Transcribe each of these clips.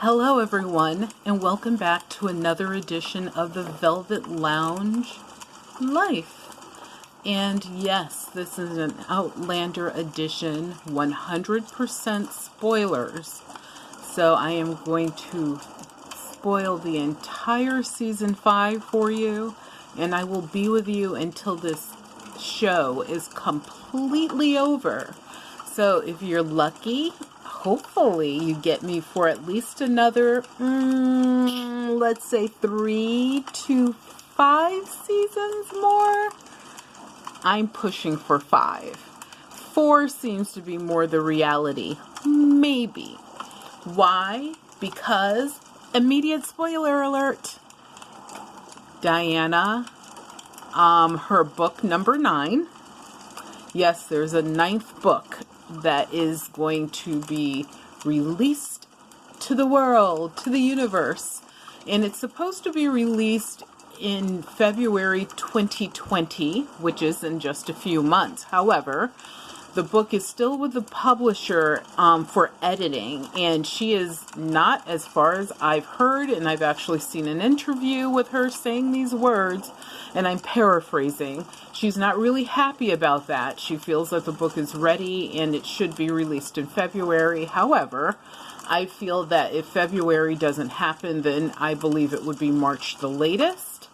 Hello everyone, and welcome back to another edition of the Velvet Lounge Life. And yes, this is an Outlander edition, 100% spoilers. So I am going to spoil the entire season 5 for you, and I will be with you until this show is completely over. So if you're lucky, hopefully you get me for at least another, let's say 3 to 5 seasons more. I'm pushing for 5. 4 seems to be more the reality. Maybe. Why? Because, immediate spoiler alert, Diana, her book number 9. Yes, there's a 9th book that is going to be released to the world, to the universe. And it's supposed to be released in February 2020, which is in just a few months. However, the book is still with the publisher for editing, and she is not, as far as I've heard, and I've actually seen an interview with her saying these words, and I'm paraphrasing. She's not really happy about that. She feels that the book is ready and it should be released in February. However, I feel that if February doesn't happen, then I believe it would be March the latest.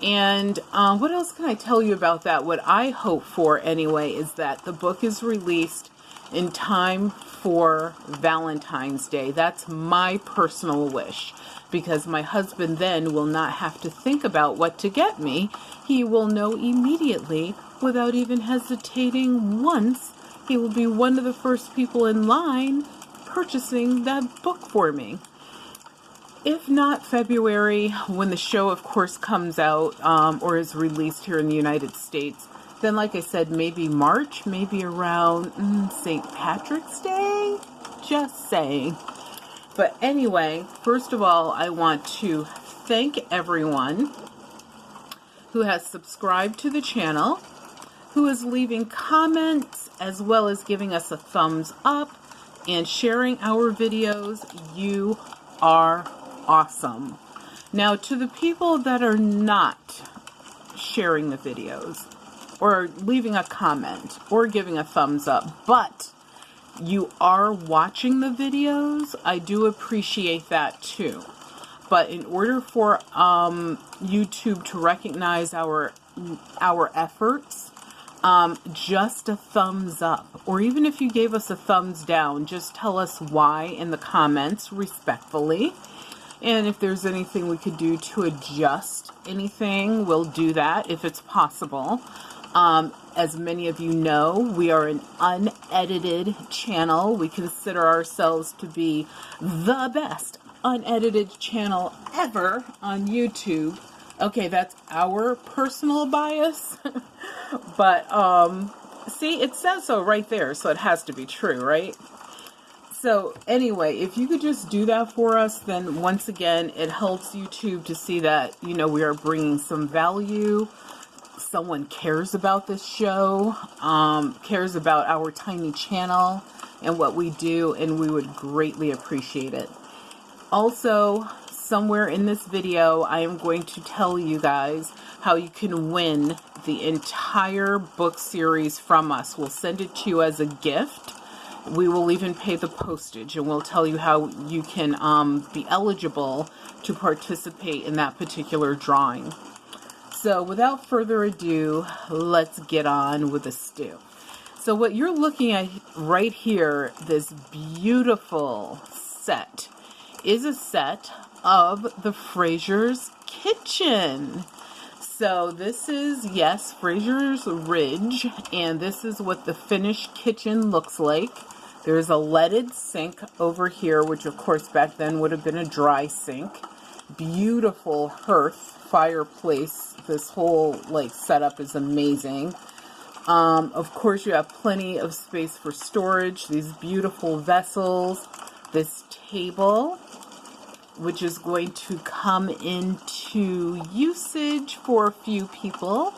And what else can I tell you about that? What I hope for, anyway, is that the book is released in time for Valentine's Day. That's my personal wish, because my husband then will not have to think about what to get me. He will know immediately, without even hesitating once. He will be one of the first people in line purchasing that book for me. If not February, when the show, of course, comes out or is released here in the United States, then, like I said, maybe March, maybe around St. Patrick's Day. Just saying. But anyway, first of all, I want to thank everyone who has subscribed to the channel, who is leaving comments, as well as giving us a thumbs up and sharing our videos. You are awesome. Now, to the people that are not sharing the videos or leaving a comment or giving a thumbs up, but you are watching the videos, I do appreciate that too. But in order for YouTube to recognize our efforts, just a thumbs up, or even if you gave us a thumbs down, just tell us why in the comments respectfully. And if there's anything we could do to adjust anything, we'll do that if it's possible. As many of you know, we are an unedited channel. We consider ourselves to be the best unedited channel ever on YouTube. Okay, that's our personal bias. But, see, it says so right there, so it has to be true, right? So anyway, if you could just do that for us, then once again, it helps YouTube to see that, you know, we are bringing some value. Someone cares about this show, cares about our tiny channel and what we do, and we would greatly appreciate it. Also, somewhere in this video, I am going to tell you guys how you can win the entire book series from us. We'll send it to you as a gift. We will even pay the postage, and we'll tell you how you can be eligible to participate in that particular drawing. So without further ado, let's get on with the stew. So what you're looking at right here, this beautiful set, is a set of the Fraser's kitchen. So this is, yes, Fraser's Ridge, and this is what the finished kitchen looks like. There's a leaded sink over here, which of course back then would have been a dry sink. Beautiful hearth, fireplace. This whole setup is amazing. Of course, you have plenty of space for storage. These beautiful vessels. This table, which is going to come into usage for a few people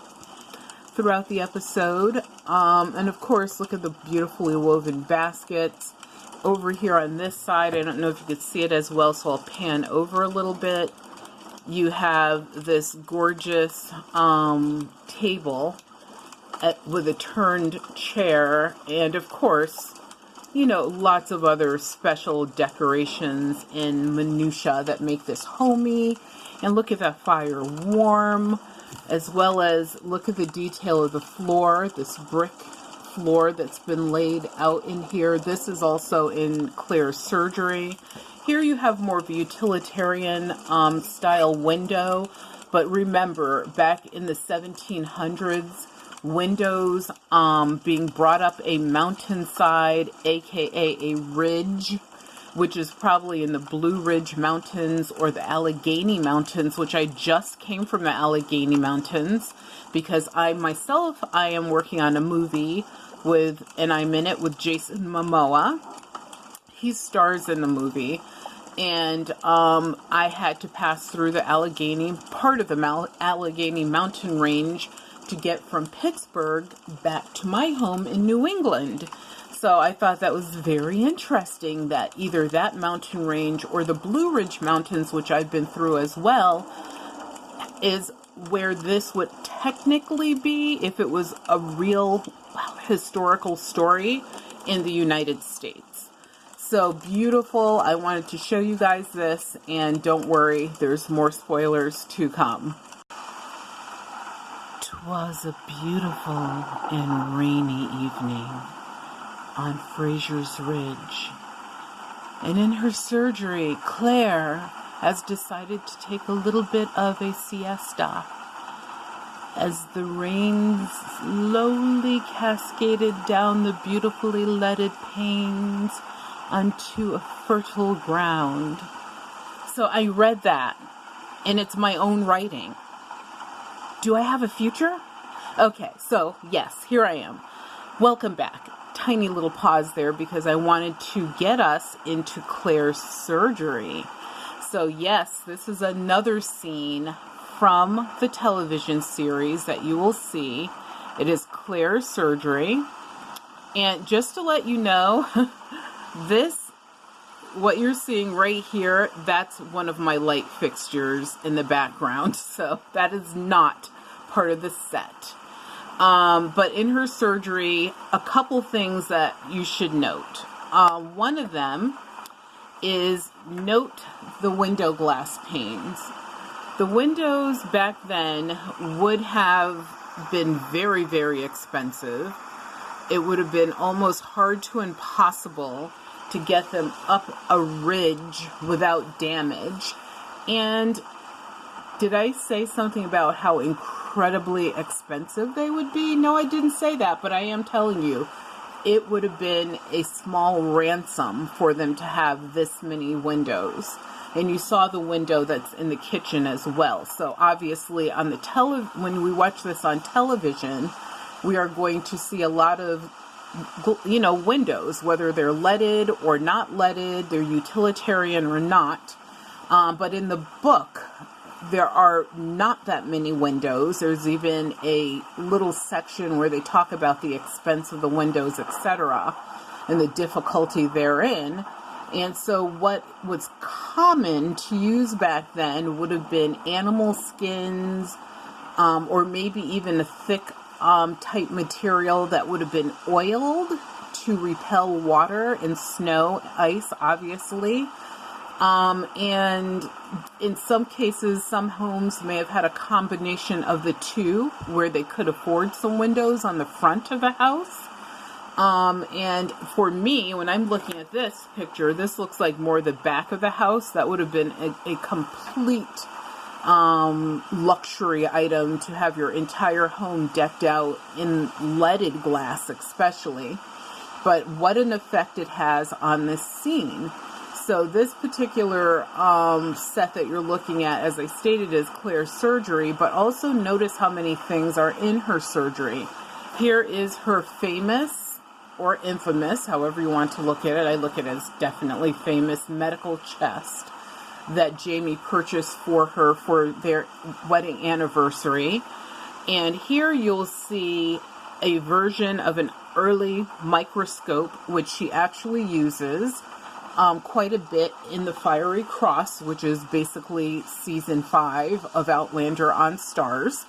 throughout the episode. And of course, look at the beautifully woven baskets over here on this side, I don't know if you could see it as well, so I'll pan over a little bit. You have this gorgeous table with a turned chair, and of course, you know, lots of other special decorations and minutia that make this homey. And look at that fire warm, as well as look at the detail of the floor, this brick floor that's been laid out in here. This is also in Claire's surgery. Here you have more of a utilitarian style window, but remember, back in the 1700s, windows being brought up a mountainside, aka a ridge, which is probably in the Blue Ridge Mountains or the Allegheny Mountains, which I just came from the Allegheny Mountains because I am working on a movie and I'm in it with Jason Momoa. He stars in the movie. And I had to pass through the part of the Allegheny Mountain Range to get from Pittsburgh back to my home in New England. So I thought that was very interesting that either that mountain range or the Blue Ridge Mountains, which I've been through as well, is where this would technically be if it was a real historical story in the United States. So beautiful. I wanted to show you guys this, and don't worry, there's more spoilers to come. 'Twas a beautiful and rainy evening on Fraser's Ridge, and in her surgery, Claire has decided to take a little bit of a siesta as the rain slowly cascaded down the beautifully leaded panes onto a fertile ground. So I read that, and it's my own writing. Do I have a future? Okay, so yes, here I am. Welcome back. Tiny little pause there because I wanted to get us into Claire's surgery. So yes, this is another scene from the television series that you will see. It is Claire's surgery. And just to let you know, what you're seeing right here, that's one of my light fixtures in the background. So that is not part of the set. But in her surgery, a couple things that you should note. One of them is note the window glass panes. The windows back then would have been very, very expensive. It would have been almost hard to impossible to get them up a ridge without damage. And did I say something about how incredibly expensive they would be? No, I didn't say that, but I am telling you, it would have been a small ransom for them to have this many windows. And you saw the window that's in the kitchen as well. So obviously on the when we watch this on television, we are going to see a lot of, you know, windows, whether they're leaded or not leaded, they're utilitarian or not. But in the book, there are not that many windows. There's even a little section where they talk about the expense of the windows, etc., and the difficulty therein. And so what was common to use back then would have been animal skins, or maybe even a thick type material that would have been oiled to repel water and snow, ice, obviously. And in some cases, some homes may have had a combination of the two where they could afford some windows on the front of the house. And for me, when I'm looking at this picture, this looks like more the back of the house. That would have been a complete luxury item to have your entire home decked out in leaded glass, especially. But what an effect it has on this scene. So this particular set that you're looking at, as I stated, is Claire's surgery, but also notice how many things are in her surgery. Here is her famous or infamous, however you want to look at it. I look at it as definitely famous medical chest that Jamie purchased for her for their wedding anniversary. And here you'll see a version of an early microscope, which she actually uses quite a bit in the Fiery Cross, which is basically season 5 of Outlander on Starz.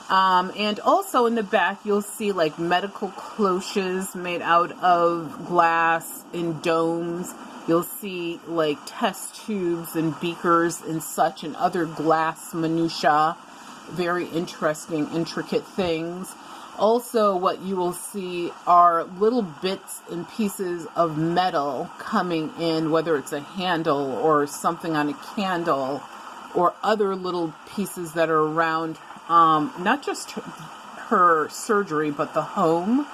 And also in the back, you'll see like medical cloches made out of glass in domes. You'll see like test tubes and beakers and such and other glass minutiae. Very interesting, intricate things. Also, what you will see are little bits and pieces of metal coming in, whether it's a handle or something on a candle or other little pieces that are around, not just her surgery, but the home.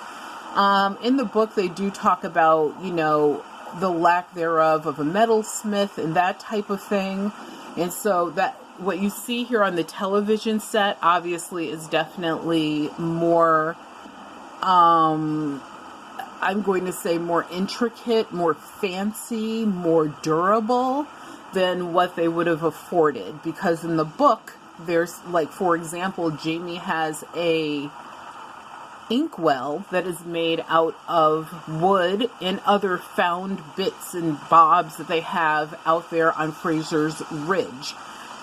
In the book, they do talk about, you know, the lack thereof of a metalsmith and that type of thing. And so that what you see here on the television set obviously is definitely more, I'm going to say more intricate, more fancy, more durable than what they would have afforded. Because in the book, there's like, for example, Jamie has a inkwell that is made out of wood and other found bits and bobs that they have out there on Fraser's Ridge.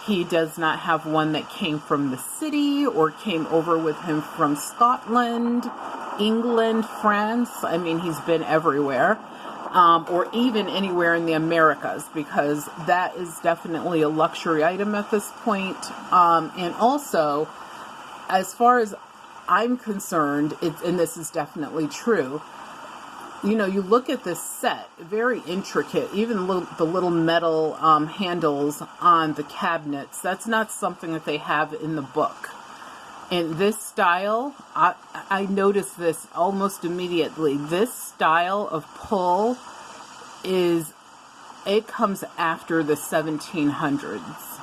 He does not have one that came from the city or came over with him from Scotland, England, France. I mean, he's been everywhere, or even anywhere in the Americas, because that is definitely a luxury item at this point. And also, as far as I'm concerned, and this is definitely true, you know, you look at this set, very intricate, even the little metal handles on the cabinets. That's not something that they have in the book. In this style, I noticed this almost immediately. This style of pull it comes after the 1700s.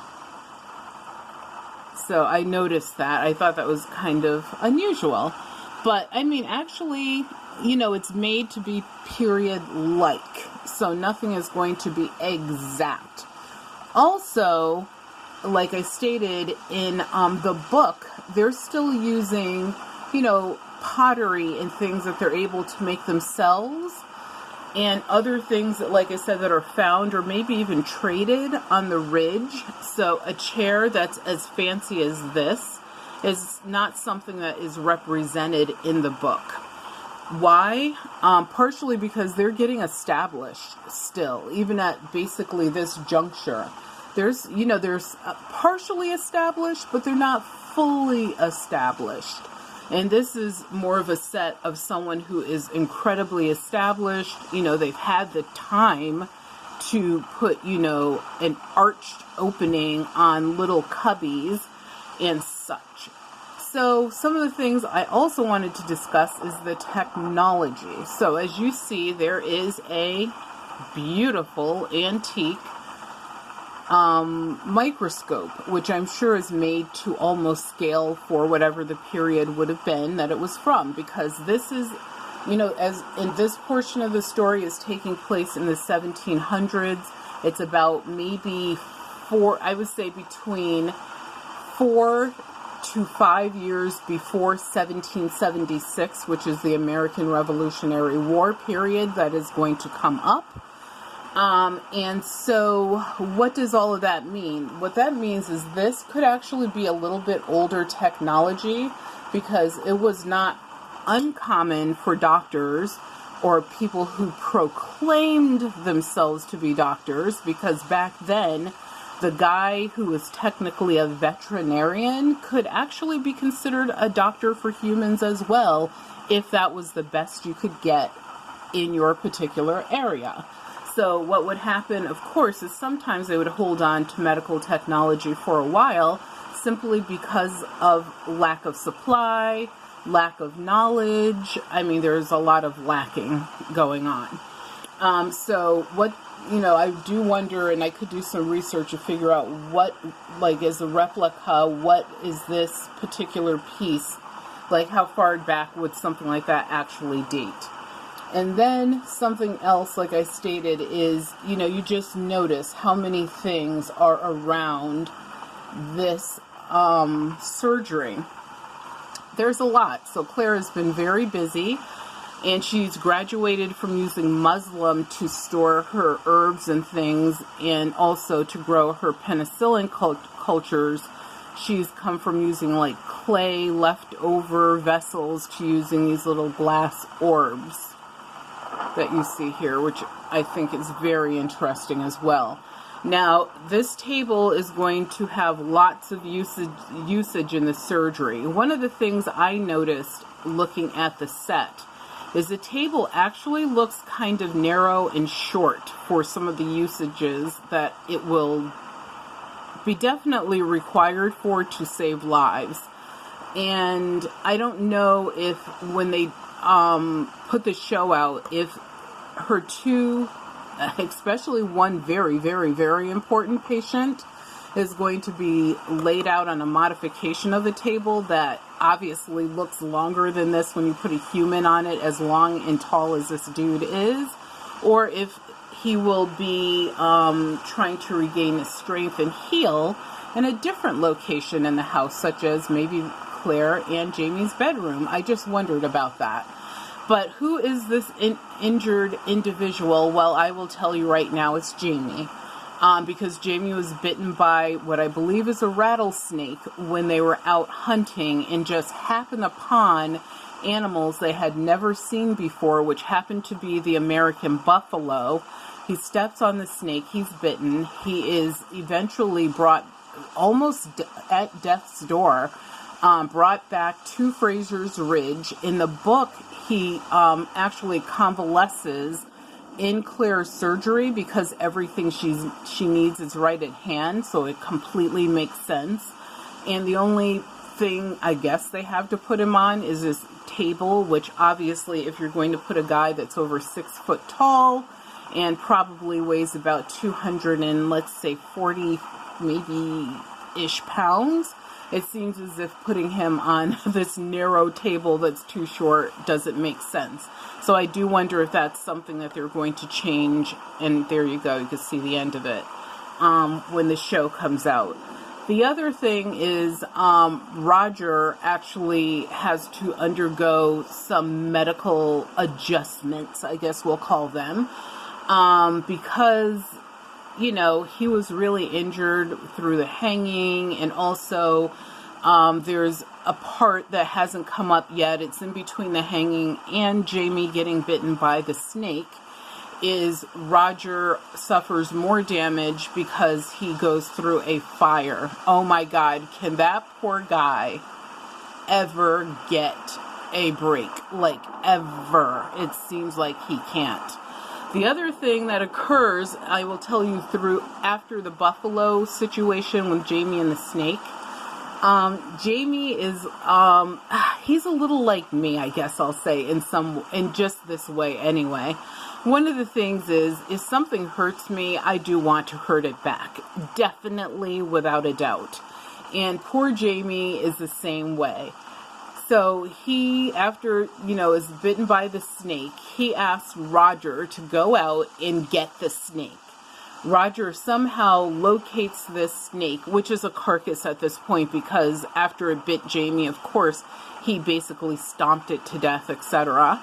So I noticed that. I thought that was kind of unusual. But, I mean, actually, you know, it's made to be period-like, so nothing is going to be exact. Also, like I stated in the book, they're still using, you know, pottery and things that they're able to make themselves, and other things that, like I said, that are found or maybe even traded on the ridge. So a chair that's as fancy as this is not something that is represented in the book. Why? Partially because they're getting established still, even at basically this juncture. There's partially established, but they're not fully established. And this is more of a set of someone who is incredibly established. You know, they've had the time to put, you know, an arched opening on little cubbies and such. So some of the things I also wanted to discuss is the technology. So as you see, there is a beautiful antique microscope, which I'm sure is made to almost scale for whatever the period would have been that it was from, because this is, you know, as in this portion of the story is taking place in the 1700s. It's about maybe I would say between 4 to 5 years before 1776, which is the American Revolutionary War period that is going to come up. And so what does all of that mean? What that means is this could actually be a little bit older technology, because it was not uncommon for doctors or people who proclaimed themselves to be doctors, because back then the guy who was technically a veterinarian could actually be considered a doctor for humans as well, if that was the best you could get in your particular area. So what would happen, of course, is sometimes they would hold on to medical technology for a while simply because of lack of supply, lack of knowledge. I mean, there's a lot of lacking going on. So what, you know, I do wonder, and I could do some research to figure out what, like, is a replica, what is this particular piece, like how far back would something like that actually date? And then something else, like I stated, is, you know, you just notice how many things are around this surgery. There's a lot. So Claire has been very busy. And she's graduated from using muslin to store her herbs and things, and also to grow her penicillin cultures. She's come from using like clay leftover vessels to using these little glass orbs that you see here, which I think is very interesting as well. Now, this table is going to have lots of usage in the surgery. One of the things I noticed looking at the set is the table actually looks kind of narrow and short for some of the usages that it will be definitely required for to save lives. And I don't know if when they put the show out, if her two, especially one very, very, very important patient, is going to be laid out on a modification of the table that obviously looks longer than this when you put a human on it, as long and tall as this dude is, or if he will be trying to regain his strength and heal in a different location in the house, such as maybe Claire and Jamie's bedroom. I just wondered about that. But who is this injured individual? Well, I will tell you right now, it's Jamie. Because Jamie was bitten by what I believe is a rattlesnake when they were out hunting, and just happened upon animals they had never seen before, which happened to be the American buffalo. He steps on the snake, he's bitten. He is eventually brought almost at death's door, brought back to Fraser's Ridge. In the book, he actually convalesces in Claire's surgery because everything she needs is right at hand, so it completely makes sense. And the only thing I guess they have to put him on is this table, which obviously if you're going to put a guy that's over 6 foot tall and probably weighs about 200 and let's say 40 maybe ish pounds, it seems as if putting him on this narrow table that's too short doesn't make sense. So I do wonder if that's something that they're going to change. And there you go, you can see the end of it when the show comes out. The other thing is Roger actually has to undergo some medical adjustments, I guess we'll call them, because, you know, he was really injured through the hanging, and also there's a part that hasn't come up yet. It's in between the hanging and Jamie getting bitten by the snake. Is Roger suffers more damage because he goes through a fire. Oh my God, can that poor guy ever get a break? Like, ever. It seems like he can't. The other thing that occurs, I will tell you through after the buffalo situation with Jamie and the snake. Jamie is, he's a little like me, I guess I'll say, in just this way anyway. One of the things is, if something hurts me, I do want to hurt it back. Definitely, without a doubt. And poor Jamie is the same way. So he, after, you know, is bitten by the snake, he asks Roger to go out and get the snake. Roger somehow locates this snake, which is a carcass at this point, because after it bit Jamie, of course, he basically stomped it to death, etc.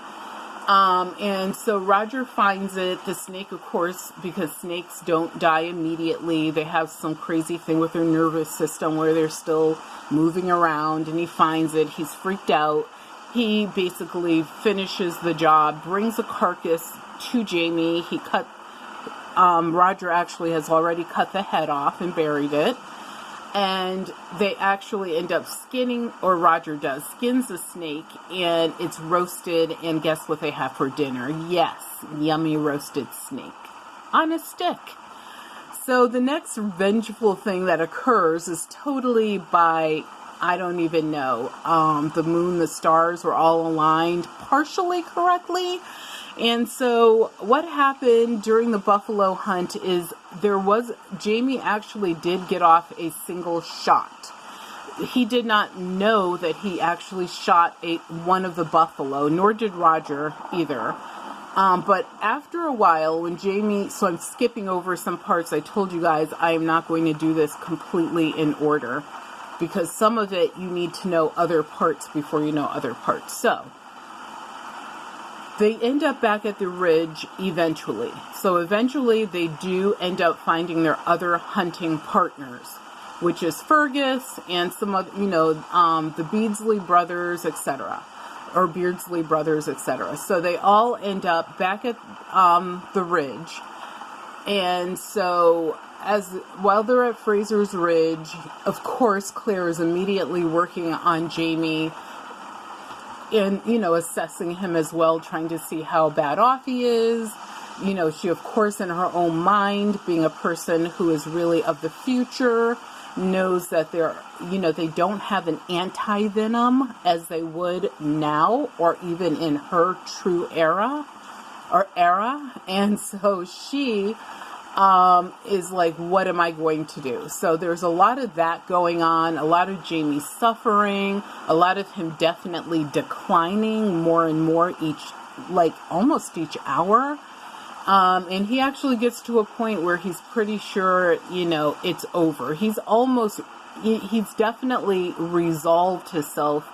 And so Roger finds it. The snake, of course, because snakes don't die immediately. They have some crazy thing with their nervous system where they're still moving around, and he finds it. He's freaked out. He basically finishes the job, brings a carcass to Jamie. Roger actually has already cut the head off and buried it. And they actually end up skinning, or Roger does, skins the snake, and it's roasted, and guess what they have for dinner? Yes, yummy roasted snake on a stick. So the next vengeful thing that occurs is totally by, I don't even know, the moon, the stars were all aligned partially correctly. And so what happened during the buffalo hunt is Jamie actually did get off a single shot. He did not know that he actually shot one of the buffalo, nor did Roger either. But after a while, when Jamie, so I'm skipping over some parts. I told you guys I am not going to do this completely in order, because some of it you need to know other parts before you know other parts. So they end up back at the ridge eventually. So eventually they do end up finding their other hunting partners, which is Fergus and some other, the Beardsley brothers, etc. Or Beardsley brothers, etc. So they all end up back at the ridge. And so while they're at Fraser's Ridge, of course, Claire is immediately working on Jamie and, assessing him as well, trying to see how bad off he is. She, of course, in her own mind, being a person who is really of the future, knows that they don't have an anti-venom as they would now or even in her true era. And so she is like, what am I going to do? So there's a lot of that going on, a lot of Jamie suffering, a lot of him definitely declining more and more almost each hour. And he actually gets to a point where he's pretty sure, it's over. He's definitely resolved himself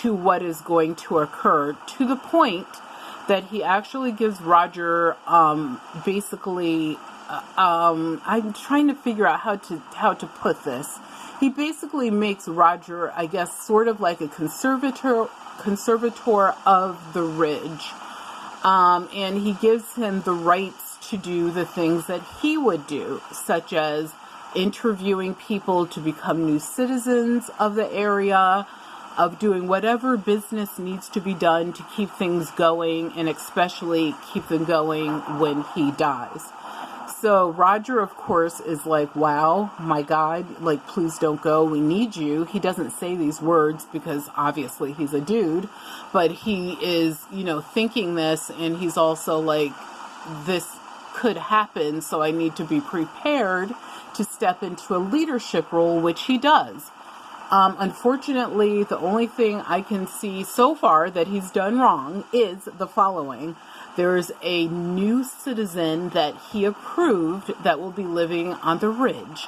to what is going to occur, to the point that he actually gives Roger, basically, I'm trying to figure out how to put this. He basically makes Roger, I guess, sort of like a conservator of the ridge. And he gives him the rights to do the things that he would do, such as interviewing people to become new citizens of the area, of doing whatever business needs to be done to keep things going, and especially keep them going when he dies. So Roger, of course, is like, wow, my God, please don't go. We need you. He doesn't say these words because obviously he's a dude, but he is, thinking this, and he's also like, this could happen, so I need to be prepared to step into a leadership role, which he does. Unfortunately, the only thing I can see so far that he's done wrong is the following. There's a new citizen that he approved that will be living on the ridge.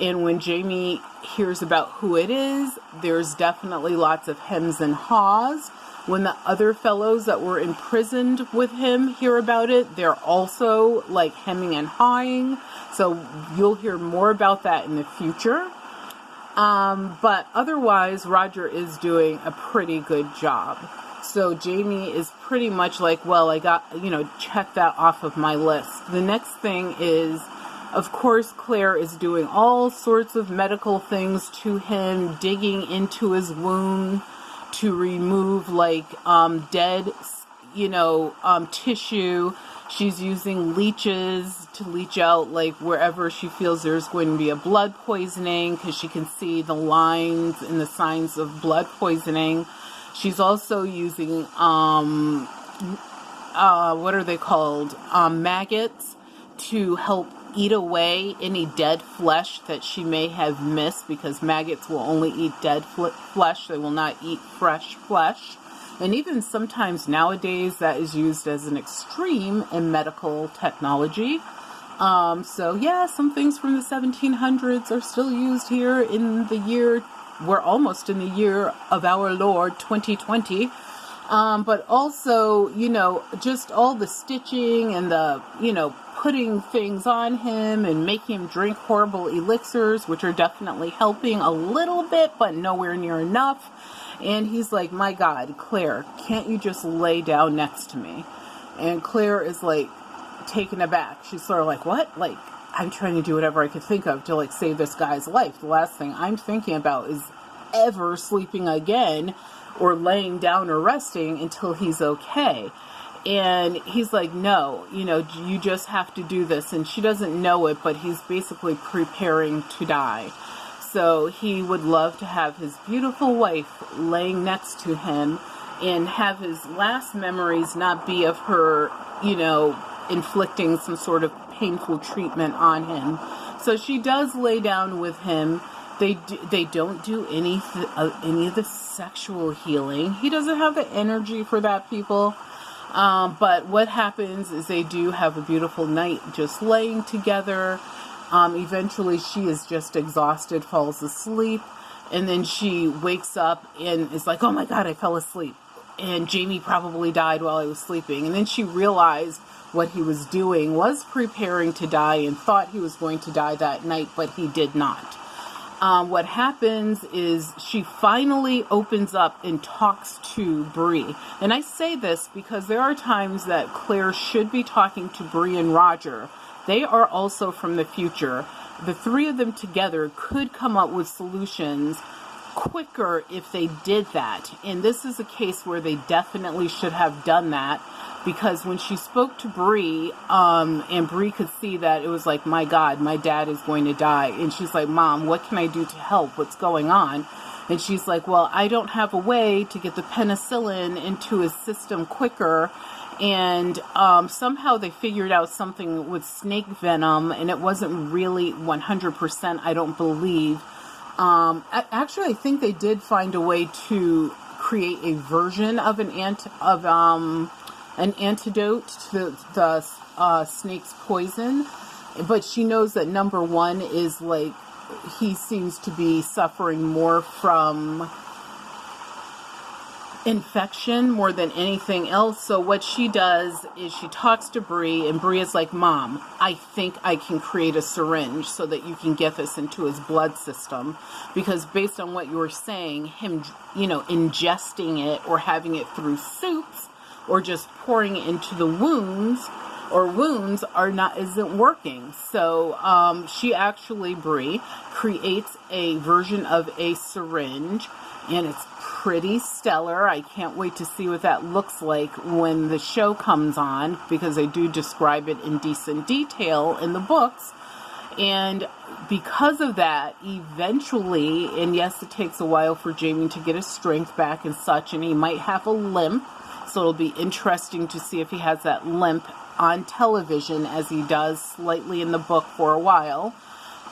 And when Jamie hears about who it is, there's definitely lots of hems and haws. When the other fellows that were imprisoned with him hear about it, they're also hemming and hawing. So you'll hear more about that in the future. But otherwise, Roger is doing a pretty good job. So Jamie is pretty much like, well, I got, check that off of my list. The next thing is, of course, Claire is doing all sorts of medical things to him, digging into his wound to remove dead, tissue. She's using leeches to leach out wherever she feels there's going to be a blood poisoning, because she can see the lines and the signs of blood poisoning. She's also using, what are they called? Maggots to help eat away any dead flesh that she may have missed, because maggots will only eat dead flesh. They will not eat fresh flesh. And even sometimes nowadays that is used as an extreme in medical technology. So yeah, some things from the 1700s are still used here in the year, we're almost in the year of our Lord 2020. But also, just all the stitching and the, putting things on him and making him drink horrible elixirs, which are definitely helping a little bit, but nowhere near enough. And he's like, my God, Claire, can't you just lay down next to me? And Claire is taken aback. She's sort of like, what? I'm trying to do whatever I could think of to save this guy's life. The last thing I'm thinking about is ever sleeping again or laying down or resting until he's okay. And he's like, no, you just have to do this. And she doesn't know it, but he's basically preparing to die. So he would love to have his beautiful wife laying next to him and have his last memories not be of her, inflicting some sort of painful treatment on him. So she does lay down with him. They don't do any of the sexual healing. He doesn't have the energy for that, people. But what happens is they do have a beautiful night just laying together. Eventually she is just exhausted, falls asleep, and then she wakes up and is like, oh my God, I fell asleep. and Jamie probably died while I was sleeping. And then she realized what he was doing was preparing to die and thought he was going to die that night, but he did not. What happens is she finally opens up and talks to Bree. And I say this because there are times that Claire should be talking to Bree and Roger. They are also from the future. The three of them together could come up with solutions quicker if they did that. And this is a case where they definitely should have done that, because when she spoke to Bree, and Bree could see that it was like, my God, my dad is going to die. And she's like, Mom, what can I do to help? What's going on? And she's like, well, I don't have a way to get the penicillin into his system quicker. And somehow they figured out something with snake venom, and it wasn't really 100%, I don't believe. Actually, I think they did find a way to create a version of an antidote to the snake's poison. But she knows that number one is like, he seems to be suffering more from infection more than anything else. So what she does is she talks to Bree, and Bree is like, Mom, I think I can create a syringe so that you can get this into his blood system, because based on what you were saying, him, ingesting it or having it through soups or just pouring it into the wounds isn't working. So she actually, Bree, creates a version of a syringe, and it's pretty stellar. I can't wait to see what that looks like when the show comes on, because I do describe it in decent detail in the books. And because of that, eventually, and yes, it takes a while for Jamie to get his strength back and such, and he might have a limp, so it'll be interesting to see if he has that limp on television, as he does slightly in the book for a while.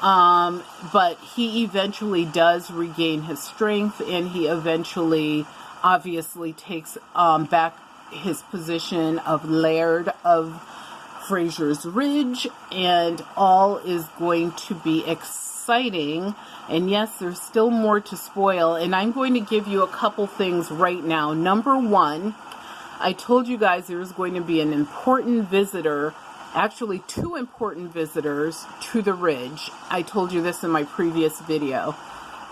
But he eventually does regain his strength, and he eventually obviously takes back his position of Laird of Fraser's Ridge, and all is going to be exciting. And yes, there's still more to spoil, and I'm going to give you a couple things right now. Number one, I told you guys there was going to be an important visitor, actually two important visitors to the Ridge. I told you this in my previous video.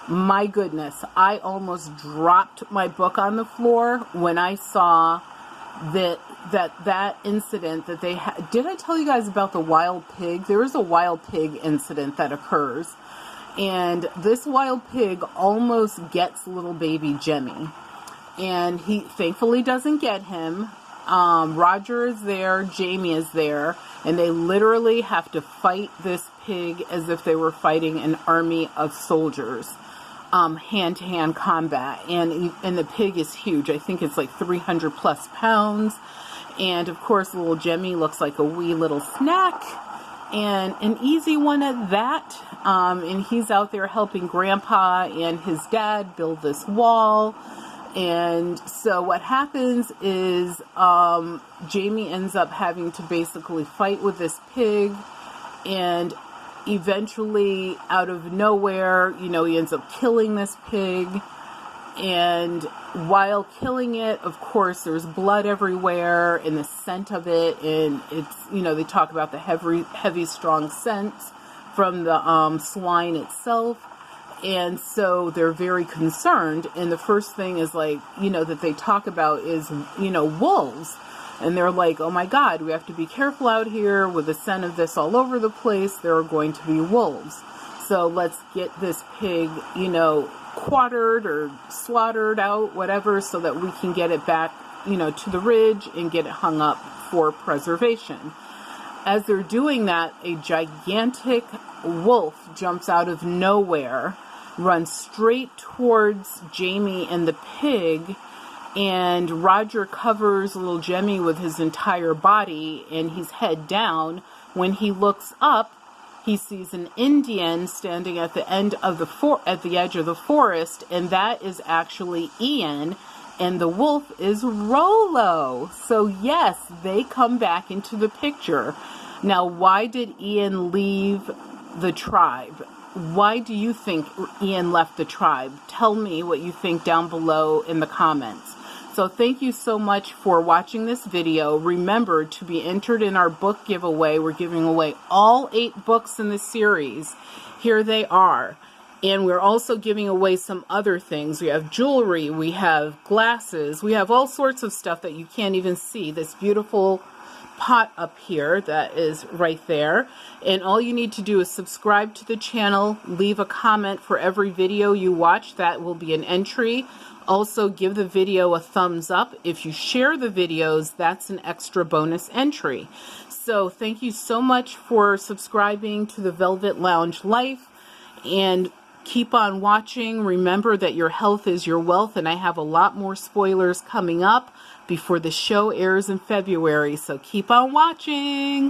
My goodness, I almost dropped my book on the floor when I saw that incident that they had. Did I tell you guys about the wild pig? There is a wild pig incident that occurs, and this wild pig almost gets little baby Jemmy, and he thankfully doesn't get him. Roger is there, Jamie is there, and they literally have to fight this pig as if they were fighting an army of soldiers, hand-to-hand combat. And the pig is huge. I think it's like 300 plus pounds. And of course, little Jemmy looks like a wee little snack, and an easy one at that. And he's out there helping Grandpa and his dad build this wall. And so what happens is Jamie ends up having to basically fight with this pig, and eventually, out of nowhere, he ends up killing this pig. And while killing it, of course, there's blood everywhere and the scent of it, and it's, they talk about the heavy, strong scents from the swine itself. And so they're very concerned. And the first thing is that they talk about is, wolves. And they're like, oh my God, we have to be careful out here with the scent of this all over the place. There are going to be wolves. So let's get this pig, quartered or slaughtered out, whatever, so that we can get it back, to the Ridge and get it hung up for preservation. As they're doing that, a gigantic wolf jumps out of nowhere, runs straight towards Jamie and the pig, and Roger covers little Jemmy with his entire body, and he's head down. When he looks up, he sees an Indian standing at the edge of the forest, and that is actually Ian, and the wolf is Rollo. So yes, they come back into the picture. Now, why did Ian leave the tribe? Why do you think Ian left the tribe? Tell me what you think down below in the comments. So thank you so much for watching this video. Remember to be entered in our book giveaway. We're giving away all 8 books in the series. Here they are. And we're also giving away some other things. We have jewelry, we have glasses, we have all sorts of stuff that you can't even see. This beautiful pot up here that is right there. And all you need to do is subscribe to the channel, leave a comment for every video you watch. That will be an entry. Also, give the video a thumbs up. If you share the videos, that's an extra bonus entry. So thank you so much for subscribing to the Velvet Lounge Life, and keep on watching. Remember that your health is your wealth, and I have a lot more spoilers coming up before the show airs in February, so keep on watching.